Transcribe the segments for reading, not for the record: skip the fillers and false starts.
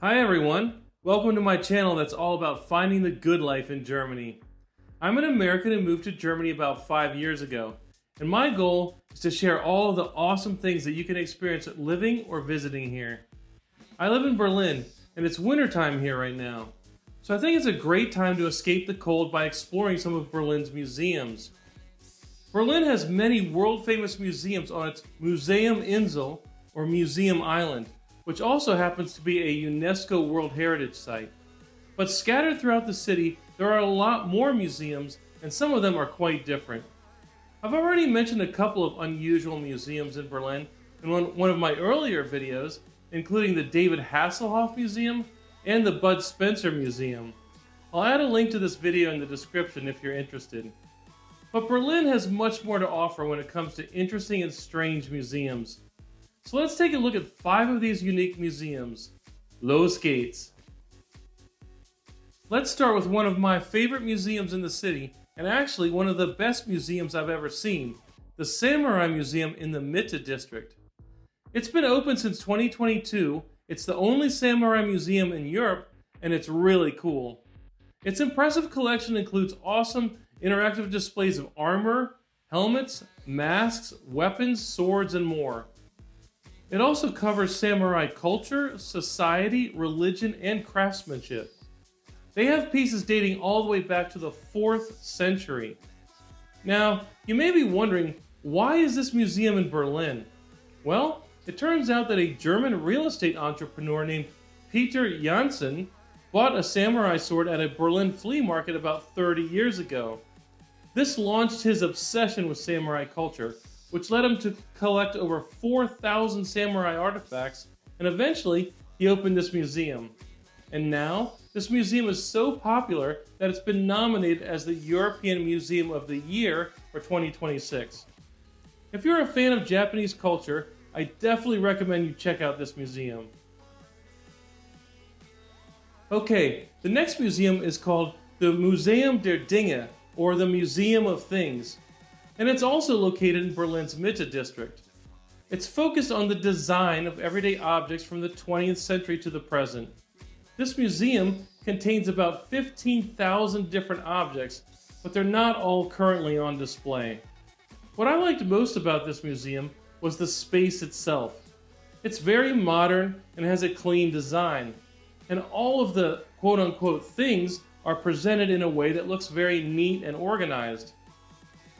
Hi everyone, welcome to my channel that's all about finding the good life in Germany. I'm an American who moved to Germany about 5 years ago, and my goal is to share all of the awesome things that you can experience living or visiting here. I live in Berlin, and it's wintertime here right now, so I think it's a great time to escape the cold by exploring some of Berlin's museums. Berlin has many world-famous museums on its Museum Insel, or Museum Island, which also happens to be a UNESCO World Heritage Site. But scattered throughout the city, there are a lot more museums, and some of them are quite different. I've already mentioned a couple of unusual museums in Berlin in one of my earlier videos, including the David Hasselhoff Museum and the Bud Spencer Museum. I'll add a link to this video in the description if you're interested. But Berlin has much more to offer when it comes to interesting and strange museums. So let's take a look at 5 of these unique museums. Los geht's! Let's start with one of my favorite museums in the city, and actually one of the best museums I've ever seen, the Samurai Museum in the Mitte district. It's been open since 2022, it's the only samurai museum in Europe, and it's really cool. Its impressive collection includes awesome interactive displays of armor, helmets, masks, weapons, swords, and more. It also covers samurai culture, society, religion, and craftsmanship. They have pieces dating all the way back to the 4th century. Now, you may be wondering, why is this museum in Berlin? Well, it turns out that a German real estate entrepreneur named Peter Janssen bought a samurai sword at a Berlin flea market about 30 years ago. This launched his obsession with samurai culture, which led him to collect over 4,000 samurai artifacts, and eventually he opened this museum. And now, this museum is so popular that it's been nominated as the European Museum of the Year for 2026. If you're a fan of Japanese culture, I definitely recommend you check out this museum. Okay, the next museum is called the Museum der Dinge, or the Museum of Things, and it's also located in Berlin's Mitte district. It's focused on the design of everyday objects from the 20th century to the present. This museum contains about 15,000 different objects, but they're not all currently on display. What I liked most about this museum was the space itself. It's very modern and has a clean design, and all of the quote-unquote things are presented in a way that looks very neat and organized.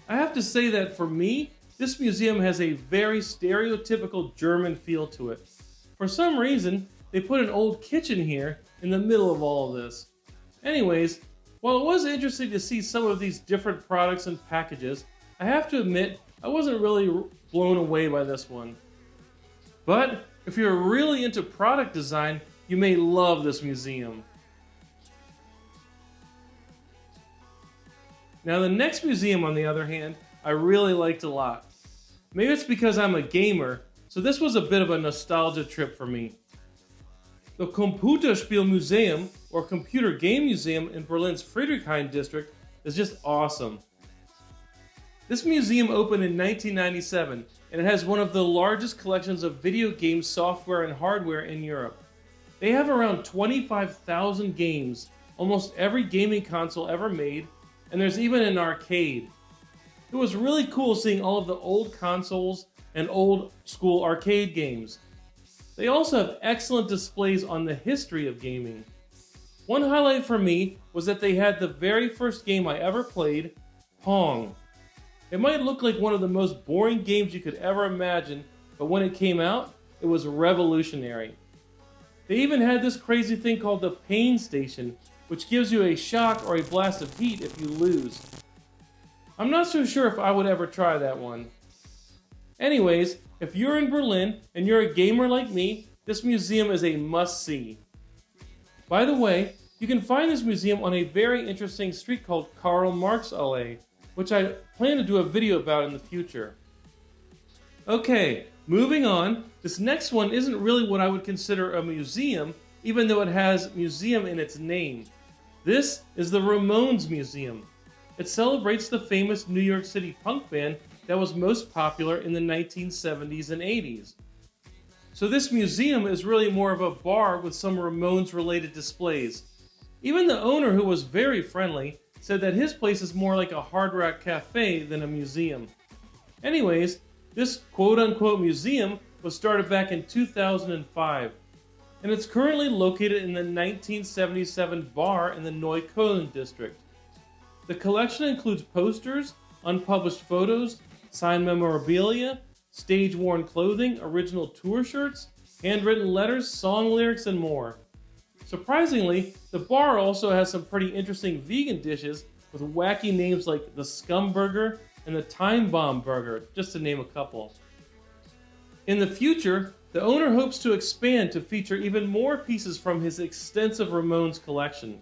I have to say that for me, this museum has a very stereotypical German feel to it. For some reason, they put an old kitchen here in the middle of all of this. Anyways, while it was interesting to see some of these different products and packages, I have to admit I wasn't really blown away by this one. But if you're really into product design, you may love this museum. Now the next museum, on the other hand, I really liked a lot. Maybe it's because I'm a gamer, so this was a bit of a nostalgia trip for me. The Computerspielemuseum, or Computer Game Museum in Berlin's Friedrichshain district, is just awesome. This museum opened in 1997, and it has one of the largest collections of video game software and hardware in Europe. They have around 25,000 games, almost every gaming console ever made, and there's even an arcade. It was really cool seeing all of the old consoles and old school arcade games. They also have excellent displays on the history of gaming. One highlight for me was that they had the very first game I ever played, Pong. It might look like one of the most boring games you could ever imagine, but when it came out, it was revolutionary. They even had this crazy thing called the Pain Station, which gives you a shock or a blast of heat if you lose. I'm not so sure if I would ever try that one. Anyways, if you're in Berlin and you're a gamer like me, this museum is a must-see. By the way, you can find this museum on a very interesting street called Karl Marx Allee, which I plan to do a video about in the future. Okay, moving on, this next one isn't really what I would consider a museum, even though it has museum in its name. This is the Ramones Museum. It celebrates the famous New York City punk band that was most popular in the 1970s and 80s. So this museum is really more of a bar with some Ramones related displays. Even the owner, who was very friendly, said that his place is more like a hard rock cafe than a museum. Anyways, this quote-unquote museum was started back in 2005, and it's currently located in the 1977 bar in the Neukölln district. The collection includes posters, unpublished photos, signed memorabilia, stage-worn clothing, original tour shirts, handwritten letters, song lyrics, and more. Surprisingly, the bar also has some pretty interesting vegan dishes with wacky names like the Scum Burger and the Time Bomb Burger, just to name a couple. In the future, the owner hopes to expand to feature even more pieces from his extensive Ramones collection.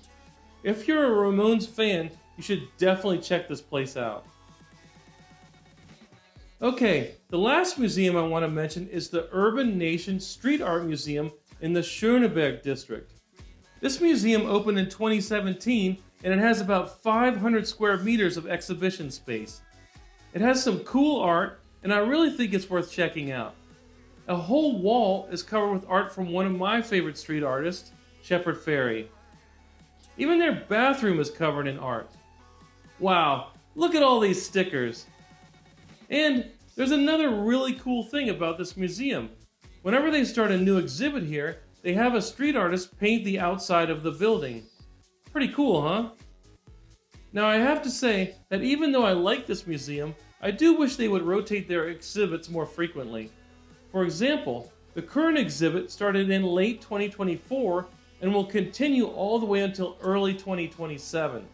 If you're a Ramones fan, you should definitely check this place out. Okay, the last museum I want to mention is the Urban Nation Street Art Museum in the Schöneberg district. This museum opened in 2017 and it has about 500 square meters of exhibition space. It has some cool art and I really think it's worth checking out. A whole wall is covered with art from one of my favorite street artists, Shepard Fairey. Even their bathroom is covered in art. Wow, look at all these stickers. And there's another really cool thing about this museum. Whenever they start a new exhibit here, they have a street artist paint the outside of the building. Pretty cool, huh? Now I have to say that even though I like this museum, I do wish they would rotate their exhibits more frequently. For example, the current exhibit started in late 2024 and will continue all the way until early 2027.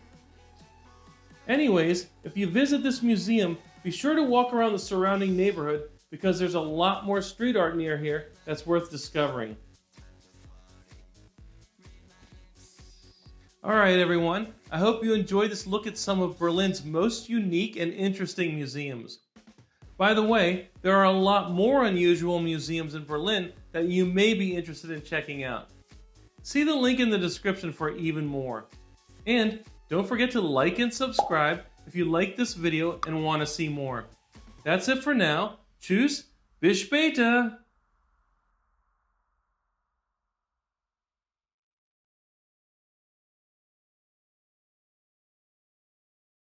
Anyways, if you visit this museum, be sure to walk around the surrounding neighborhood because there's a lot more street art near here that's worth discovering. Alright everyone, I hope you enjoyed this look at some of Berlin's most unique and interesting museums. By the way, there are a lot more unusual museums in Berlin that you may be interested in checking out. See the link in the description for even more. And don't forget to like and subscribe if you like this video and want to see more. That's it for now. Tschüss, bis später!